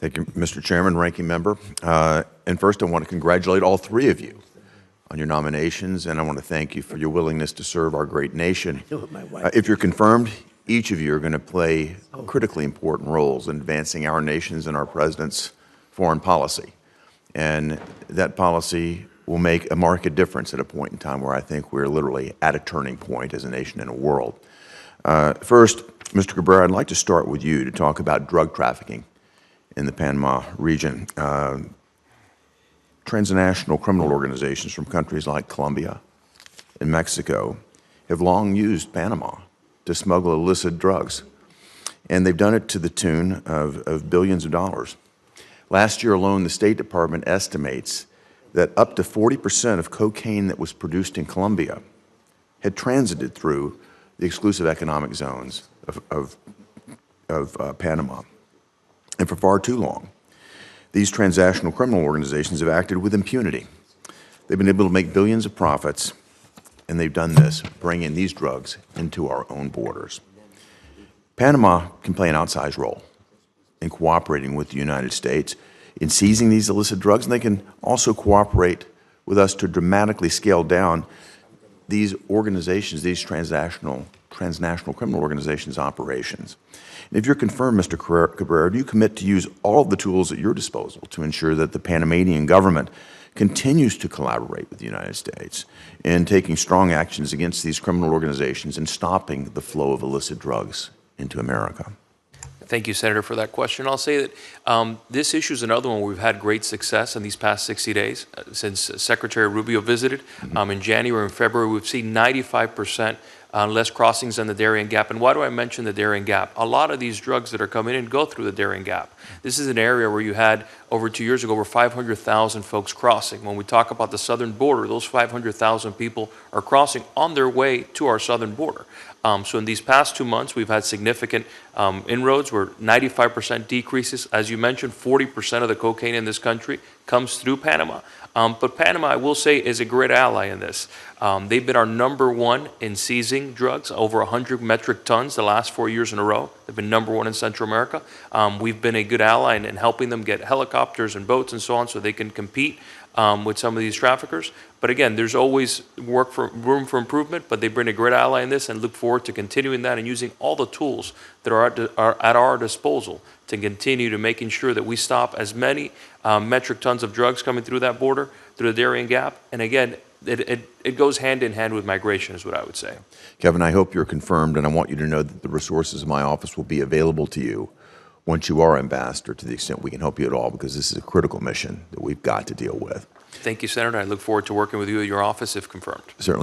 Thank you, Mr. Chairman, Ranking Member. And first, I want to congratulate all three of you on your nominations, and I want to thank you for your willingness to serve our great nation. If you're confirmed, each of you are going to play critically important roles in advancing our nation's and our president's foreign policy. And that policy will make a marked difference at a point in time where I think we're literally at a turning point as a nation and a world. First, Mr. Cabrera, I'd like to start with you to talk about drug trafficking in the Panama region. Transnational criminal organizations from countries like Colombia and Mexico have long used Panama to smuggle illicit drugs, and they've done it to the tune of billions of dollars. Last year alone, the State Department estimates that up to 40% of cocaine that was produced in Colombia had transited through the exclusive economic zones of Panama. And for far too long, these transnational criminal organizations have acted with impunity. They've been able to make billions of profits, and they've done this, bringing these drugs into our own borders. Panama can play an outsized role in cooperating with the United States in seizing these illicit drugs, and they can also cooperate with us to dramatically scale down these organizations, these transnational criminal organizations' operations. And if you're confirmed, Mr. Cabrera, do you commit to use all of the tools at your disposal to ensure that the Panamanian government continues to collaborate with the United States in taking strong actions against these criminal organizations and stopping the flow of illicit drugs into America? Thank you, Senator, for that question. I'll say that this issue is another one where we've had great success in these past 60 days. Since Secretary Rubio visited in January and February, we've seen 95% less crossings on the Darien Gap. And why do I mention the Darien Gap? A lot of these drugs that are coming in go through the Darien Gap. This is an area where you had, over 2 years ago, over 500,000 folks crossing. When we talk about the southern border, those 500,000 people are crossing on their way to our southern border. So in these past 2 months, we've had significant inroads where 95% decreases. As you mentioned, 40% of the cocaine in this country comes through Panama. But Panama, I will say, is a great ally in this. They've been our #1 in seizing drugs, over 100 metric tons the last 4 years in a row. They've been #1 in Central America. We've been a good ally in helping them get helicopters and boats and so on so they can compete with some of these traffickers. But again, there's always room for improvement, but they've been a great ally in this and look forward to continuing that and using all the tools that are at our disposal to continue to making sure that we stop as many metric tons of drugs coming through that border, through the Darien Gap. And again, it goes hand in hand with migration is what I would say. Kevin, I hope you're confirmed, and I want you to know that the resources of my office will be available to you once you are ambassador, to the extent we can help you at all, because this is a critical mission that we've got to deal with. Thank you, Senator. I look forward to working with you at your office if confirmed. Certainly.